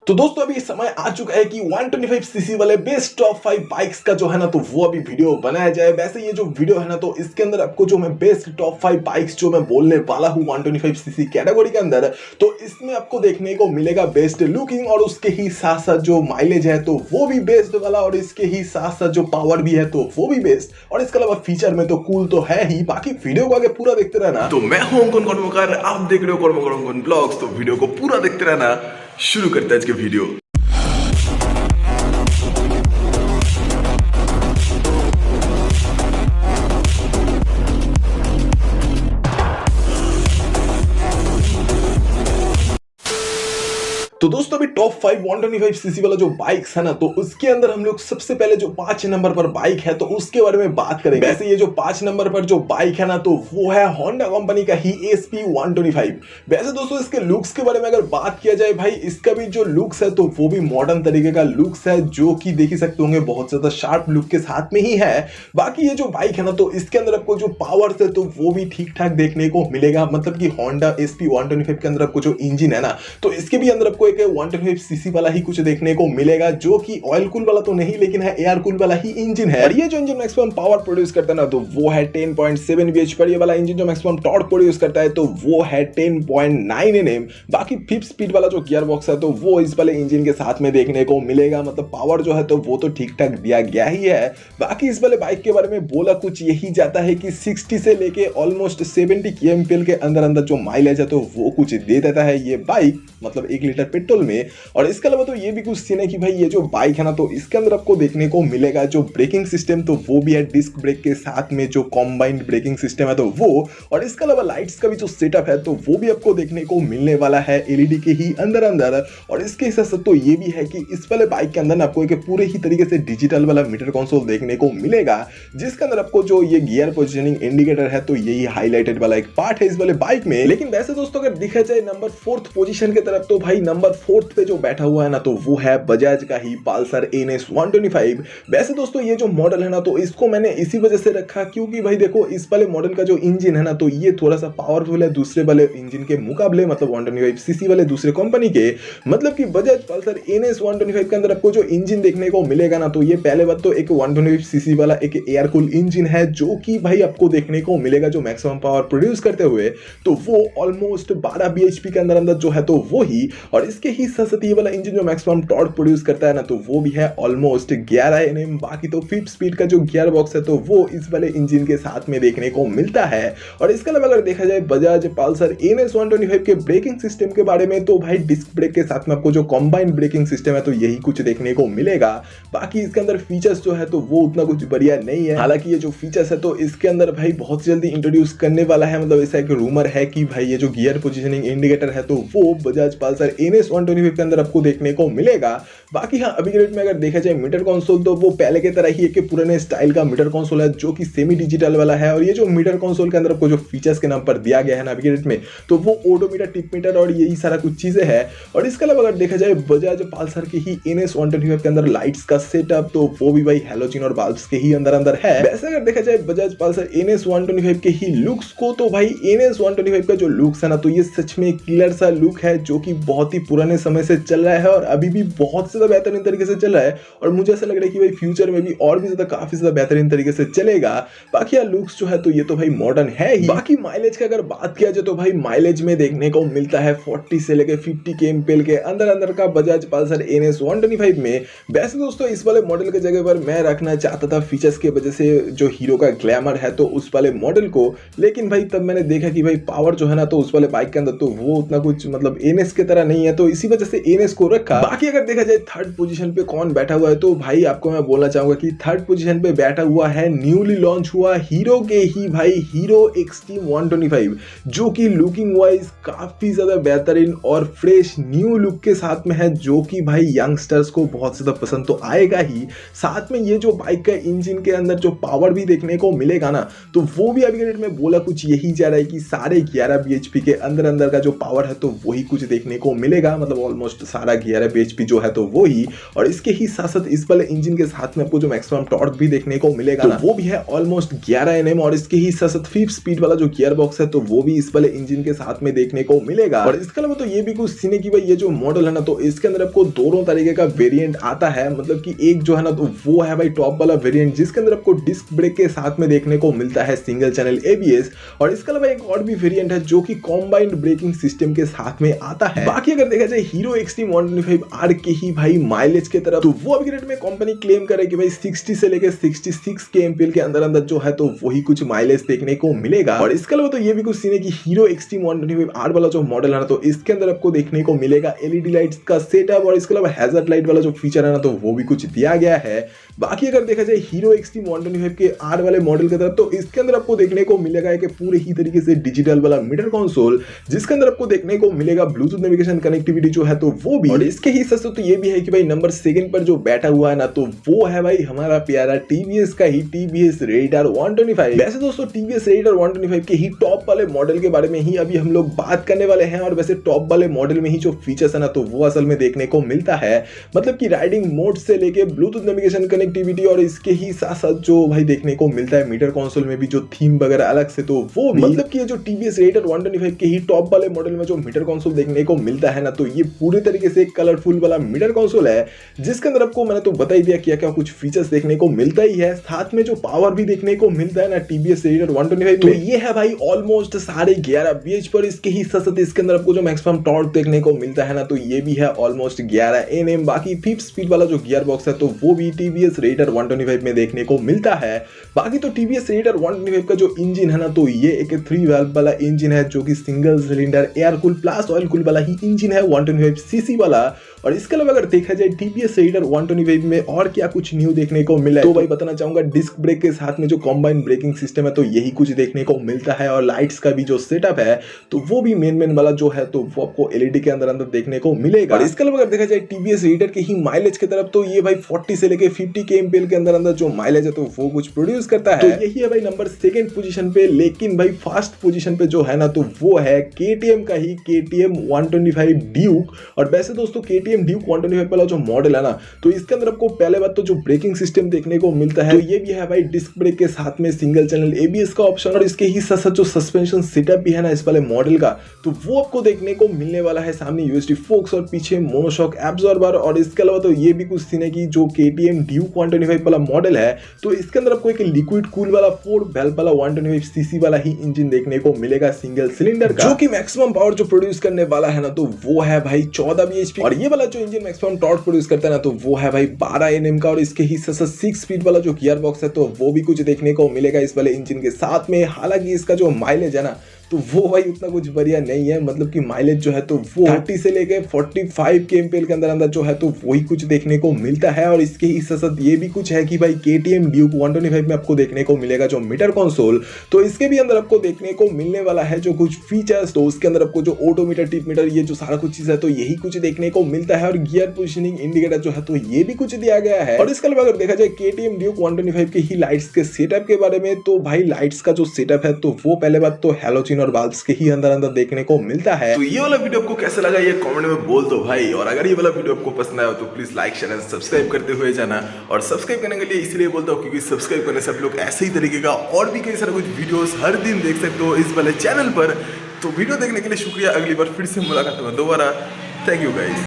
तो दोस्तों अभी समय आ चुका है कि 125 सीसी वाले बेस्ट टॉप 5 बाइक्स का जो है ना तो वो अभी वीडियो बनाया जाए। वैसे ये जो वीडियो है ना तो इसके अंदर आपको जो मैं बेस्ट टॉप 5 बाइक्स जो मैं बोलने वाला हूँ 125 सीसी कैटेगरी के अंदर, तो इसमें आपको देखने को मिलेगा बेस्ट लुकिंग और उसके ही साथ साथ जो माइलेज है तो वो भी बेस्ट वाला, और इसके ही साथ साथ जो पावर भी है तो वो भी बेस्ट, और इसके अलावा फीचर में तो कूल तो है ही। बाकी वीडियो को आगे पूरा देखते रहना। तो मैं हूं अंकुन कर्मकार, आप देख रहे हो कर्मकर ब्लॉग्स। तो वीडियो को पूरा देखते रहना। शुरू करते हैं आज के वीडियो। तो दोस्तों अभी टॉप 5 125 सीसी वाला जो बाइक्स है ना तो उसके अंदर हम लोग सबसे पहले जो 5 नंबर पर बाइक है तो उसके बारे में बात करेंगे। वैसे ये जो 5 नंबर पर जो बाइक है ना तो वो है होंडा कंपनी का ही SP 125। वैसे दोस्तों इसके लुक्स के बारे में अगर बात किया जाए, भाई इसका भी जो लुक्स है तो वो भी मॉडर्न तरीके का लुक्स है, जो कि देख ही सकते होंगे बहुत ज्यादा शार्प लुक के साथ में ही है। बाकी ये जो बाइक है ना तो इसके अंदर आपको जो पावर है तो वो भी ठीक ठाक देखने को मिलेगा। मतलब कि होंडा SP 125 के अंदर आपको जो इंजन है ना तो इसके भी अंदर आपको 125 सीसी वाला ही कुछ देखने को मिलेगा, जो कि ऑयल कूल वाला तो नहीं लेकिन है एयर कूल वाला ही इंजन है। और ये जो इंजन मैक्सिमम पावर प्रोड्यूस करता है ना तो वो है 10.7 bhp पर। ये वाला इंजन जो मैक्सिमम टॉर्क प्रोड्यूस करता है तो वो है 10.9 Nm। बाकी 5 स्पीड वाला जो गियर बॉक्स है तो वो इस वाले इंजन के साथ में देखने को मिलेगा। मतलब पावर जो है तो वो तो ठीक ठाक दिया गया ही है। बाकी इस वाले बाइक के बारे में बोला कुछ यही जाता है कि 60 से लेके ऑलमोस्ट 70 kmpl के अंदर अंदर जो माइलेज है तो वो कुछ दे देता है ये बाइक, मतलब 1 लीटर पेट्रोल में। और इसके अलावा तो ये भी कुछ सीन है कि भाई ये जो बाइक है ना तो इसके अंदर आपको देखने को मिलेगा जो ब्रेकिंग सिस्टम तो वो भी है डिस्क ब्रेक के साथ में जो कॉम्बाइंड ब्रेकिंग सिस्टम है तो वो, और इसके अलावा लाइट्स का भी जो सेटअप है तो वो भी आपको देखने को मिलने वाला है LED के ही अंदर अंदर। और इसके साथ साथ तो ये भी है कि इस वाले बाइक के अंदर ना आपको एक पूरे ही तरीके से डिजिटल वाला मीटर कंसोल देखने को मिलेगा, जिसके अंदर आपको जो ये गियर पोजिशनिंग इंडिकेटर है तो यही हाईलाइटेड वाला एक पार्ट है इस वाले बाइक में। लेकिन वैसे दोस्तों अगर देखा जाए नंबर 4th पोजीशन की तरफ, तो भाई नंबर 4th पे जो बैठा हुआ है ना तो वो है बजाज का ही पल्सर NS 125। वैसे दोस्तों ये जो मॉडल है ना तो इसको मैंने इसी वजह से रखा क्योंकि भाई देखो इस वाले मॉडल का जो इंजन है ना तो ये थोड़ा सा पावरफुल है दूसरे वाले इंजन के मुकाबले, मतलब 125 सीसी वाले दूसरे कंपनी के। मतलब कि बजाज पल्सर NS 125 के अंदर आपको जो इंजन देखने को मिलेगा ना तो ये पहले बात तो एक 125 सीसी वाला एक एयर कूल इंजन है, जो कि भाई आपको देखने को मिलेगा जो मैक्सिमम पावर प्रोड्यूस करते हुए तो वो ऑलमोस्ट 12 bhp के अंदर अंदर जो है तो वो ही। और इसके ही साथ ये वाला इंजन जो मैक्सिमम टॉर्क प्रोड्यूस करता है ना तो वो भी है ऑलमोस्ट 11 Nm। बाकी तो 5 स्पीड का जो गियर बॉक्स है तो वो इस वाले इंजन के साथ में देखने को मिलता है। और इसके अलावा अगर देखा जाए बजाज पल्सर NS 125 के ब्रेकिंग सिस्टम के बारे में, तो भाई डिस्क ब्रेक के साथ में आपको जो कॉम्बाइंड ब्रेकिंग सिस्टम है तो यही कुछ देखने को मिलेगा। बाकी इसके अंदर फीचर्स जो है तो वो उतना कुछ बढ़िया नहीं है। हालांकि ये जो फीचर्स है तो इसके अंदर भाई बहुत जल्दी इंट्रोड्यूस करने वाला है। मतलब ऐसा एक रूमर है कि भाई ये जो गियर पोजिशनिंग इंडिकेटर है तो वो बजाज पल्सर NS 125 के अंदर आपको देखने को मिलेगा। बाकी हाँ अभी के डेट में अगर देखा जाए मीटर कंसोल तो वो पहले की तरह ही एक पुराने स्टाइल का मीटर कंसोल है जो कि सेमी डिजिटल वाला है। और ये जो मीटर कंसोल के अंदर आपको जो फीचर्स के नाम पर दिया गया है ना अभी के डेट में तो वो ओडोमीटर, टिप मीटर और यही सारा कुछ चीजें हैं। और इसके अलावा अगर देखा जाए बजाज पल्सर के ही NS 125 के अंदर लाइट्स का सेटअप तो वो भी भाई हैलोजन और बल्ब्स के ही अंदर अंदर है। वैसे अगर देखा जाए बजाज पल्सर NS 125 के ही लुक्स को, तो भाई NS 125 का जो लुक्स है ना तो ये सच में क्लियर सा लुक है जो कि बहुत ही पुराने समय से चल रहा है और अभी भी बहुत ज्यादा बेहतरीन तरीके से चल रहा है। और मुझे ऐसा लग रहा है कि भाई फ्यूचर में भी और भी ज्यादा काफी ज्यादा बेहतरीन तरीके से चलेगा। बाकी यार लुक्स जो है तो ये तो भाई मॉडर्न है ही। बाकी माइलेज की अगर बात किया जाए तो भाई माइलेज में देखने को मिलता है 40 से लेकर 50 kmpl के अंदर अंदर का बजाज पल्सर NS 125 में। वैसे दोस्तों इस वाले मॉडल के जगह पर मैं रखना चाहता था फीचर्स की वजह से जो हीरो का ग्लैमर है तो उस वाले मॉडल को, लेकिन भाई तब मैंने देखा कि भाई पावर जो है ना तो उस वाले बाइक के अंदर तो वो उतना कुछ मतलब NS की तरह नहीं है, तो इसी वजह से NS को रखा। बाकी अगर देखा जाए 3rd पोजीशन पे कौन बैठा हुआ है तो भाई आपको मैं बोलना चाहूंगा कि 3rd पोजीशन पे बैठा हुआ है न्यूली लॉन्च हुआ हीरो के ही भाई हीरो एक्सट्रीम 125, जो कि लुकिंग वाइज काफी ज्यादा बेहतरीन और फ्रेश न्यू लुक के साथ में है, जो कि भाई यंगस्टर्स को बहुत ज्यादा पसंद तो आएगा ही। साथ में ये जो बाइक का इंजन के अंदर जो पावर भी देखने को मिलेगा ना तो वो भी अभी के डेट में बोला कुछ यही जा रहा है कि 11.5 bhp के अंदर अंदर का जो पावर है तो वही कुछ देखने को मिलेगा। मिलेगा, मतलब ऑलमोस्ट सारा गियर है, bhp जो है तो वो ही। और इसके ही साथ साथ इस वाले इंजन के साथ में आपको जो मैक्सिमम टॉर्क भी देखने को मिलेगा तो वो भी है ऑलमोस्ट 11 Nm। और इसके ही साथ साथ 5 स्पीड वाला जो गियर बॉक्स है तो वो भी इस वाले इंजन के साथ में देखने को मिलेगा। और इसके अलावा तो ये भी कुछ सीन है कि भाई ये जो मॉडल है ना तो इसके अंदर आपको दोनों तरीके का वेरिएंट आता है, मतलब कि एक जो है ना तो वो है भाई टॉप वाला वेरिएंट जिसके अंदर आपको डिस्क ब्रेक के साथ में देखने को मिलता है सिंगल चैनल एबीएस। और इसके अलावा एक और भी वेरिएंट है जो कि कॉम्बाइंड ब्रेकिंग सिस्टम के साथ में आता है। बाकी अगर देखा जाए हीरो एक्सट्रीम 125R के ही भाई माइलेज के तरफ तो वो अभी में कंपनी क्लेम करे कि भाई 60 से लेकर 66 के एमपीएल के अंदर अंदर जो है तो वही कुछ माइलेज देखने को मिलेगा। और इसके अलावा तो ये भी कुछ सीन है कि हीरो एक्सट्रीम 125R वाला जो मॉडल है ना तो इसके अंदर आपको देखने को मिलेगा एलईडी लाइट्स का सेटअप। और इसके अलावा हैजर्ड लाइट वाला जो फीचर है ना तो वो भी कुछ दिया गया है। बाकी अगर देखा जाए हीरो एक्सट्रीम 125 के आर वाले मॉडल की तरफ तो इसके अंदर आपको देखने को मिलेगा कि पूरे ही तरीके से डिजिटल वाला मीटर कंसोल जिसके अंदर आपको देखने को मिलेगा ब्लूटूथ नेविगेशन कनेक्टिविटी जो है तो वो भी। और इसके ही साथ तो ये भी है कि भाई नंबर 2 पर जो बैठा हुआ है ना तो वो है भाई हमारा प्यारा टीवीएस का ही टीवीएस रेडियर 125। वैसे दोस्तों टीवीएस रेडियर 125 के ही टॉप वाले मॉडल के बारे में ही अभी हम लोग बात करने वाले हैं। और वैसे टॉप वाले मॉडल में ही जो फीचर्स है ना तो वो असल में देखने को मिलता है, मतलब कि राइडिंग मोड से लेके ब्लूटूथ नेविगेशन कनेक्टिविटी और इसके ही साथ साथ जो भाई देखने को मिलता है मीटर कंसोल में भी जो थीम वगैरह अलग से तो वो भी, मतलब कि ये जो टीवीएस रेडियर 125 के ही टॉप वाले मॉडल में जो मीटर कंसोल देखने को मिलता है ना तो ये पूरे तरीके से कलरफुल वाला मीटर कंसोल है जिसके अंदर आपको मैंने तो बता ही दिया क्या क्या कुछ फीचर्स देखने को मिलता ही है। साथ में जो पावर भी देखने को मिलता है ना टीवीएस रेडियर 125 तो ये है भाई ऑलमोस्ट 11.5 bhp पर। इसके ही साथ साथ इसके अंदर आपको जो मैक्सिमम टॉर्क देखने को मिलता है ना तो ये भी है ऑलमोस्ट 11 Nm। बाकी 5 स्पीड वाला जो गियर बॉक्स है तो वो भी टीवीएस रेडियर 125 में देखने को मिलता है। बाकी तो टीवीएस रेडियर 125 का जो इंजन है ना तो ये एक 3 वाल्व वाला इंजन है जो कि single cylinder air cool plus oil cool वाला ही इंजन है 125 सीसी वाला। और इसके अलावा अगर देखा जाए टीवीएस रेडियर 125 में और क्या कुछ न्यू देखने को मिला तो भाई बताना चाहूंगा डिस्क ब्रेक के साथ में जो कॉम्बाइंड ब्रेकिंग सिस्टम है तो यही कुछ देखने को मिलता है। और लाइट्स का भी जो सेटअप है तो वो भी मेन वाला जो है तो वो आपको एलईडी के अंदर देखने को मिलेगा। और इसके अलावा अगर देखा जाए टीवीएस रेडियर के ही माइलेज की तरफ तो ये भाई 40 से लेके 50 के एमपीएल के अंदर जो माइलेज है तो वो कुछ प्रोड्यूस करता है। तो यही है भाई नंबर 2 पोजीशन पे। लेकिन भाई फर्स्ट पोजीशन पे जो है ना तो वो है केटीएम का ही केटीएम 125 ड्यूक। और वैसे दोस्तों केटीएम ड्यूक 125 वाला जो मॉडल है ना तो इसके अंदर आपको पहले बात तो जो ब्रेकिंग सिस्टम देखने को मिलता है तो ये भी है भाई डिस्क ब्रेक के साथ में सिंगल चैनल एबीएस का ऑप्शन। और इसके ही साथ साथ जो सस्पेंशन सेटअप भी है ना इस वाले मॉडल का तो वो आपको देखने को मिलने वाला है। सामने यूएसडी फोक्स और पीछे मोनोशॉक एब्जॉर्बर। और इसके अलावा तो ये भी कुछ सीन है कि जो केटीएम ड्यूक 125 वाला मॉडल है तो इसके अंदर आपको एक लिक्विड कूल वाला 4 वाल्व वाला 125 सीसी वाला ही इंजन देखने को मिलेगा सिंगल सिलेंडर का, जो कि मैक्सिमम पावर जो प्रोड्यूस करने वाला है ना तो वो है भाई 14 bhp। और ये वाला जो इंजन मैक्सिमम टॉर्क प्रोड्यूस करता है ना तो वो है भाई 12 Nm का। और इसके ही साथ 6 स्पीड वाला जो गियर बॉक्स है तो वो भी कुछ देखने को मिलेगा इस वाले इंजन के साथ में। हालांकि इसका जो माइलेज है ना तो वो भाई उतना कुछ बढ़िया नहीं है, मतलब कि माइलेज जो है तो वो 30 से लेके 45 के एमपीएल के अंदर जो है तो वही कुछ देखने को मिलता है। और इसके ही साथ ये भी कुछ है कि भाई केटीएम ड्यूक 125 में आपको देखने को मिलेगा जो मीटर कंसोल तो इसके भी अंदर आपको देखने को मिलने वाला है जो कुछ फीचर्स। तो उसके अंदर आपको जो ऑटोमीटर टिप मीटर ये जो सारा कुछ चीज है तो यही कुछ देखने को मिलता है। और गियर पोजिशनिंग इंडिकेटर जो है तो ये भी कुछ दिया गया है। और इसके अलावा अगर देखा जाए केटीएम ड्यूक 125 के ही लाइट्स के सेटअप के बारे में तो भाई लाइट्स का जो सेटअप है तो वो पहले बात तो हैलोजन और बल्ब्स के ही अंदर देखने को मिलता है। तो ये वाला वीडियो आपको कैसा लगा ये कमेंट में बोल दो भाई। और अगर ये वाला वीडियो आपको पसंद आया तो please like share and subscribe करते हुए जाना। और सब्सक्राइब करने के लिए इसलिए बोलता हूँ क्योंकि सब्सक्राइब करने से आप लोग ऐसे ही तरीके का और भी कई सारे कुछ वीडियोस हर दिन देख सकते हो इस वाले चैनल पर। तो वीडियो देखने के लिए शुक्रिया। अगली बार फिर से मुलाकात होगा दोबारा। Thank you guys.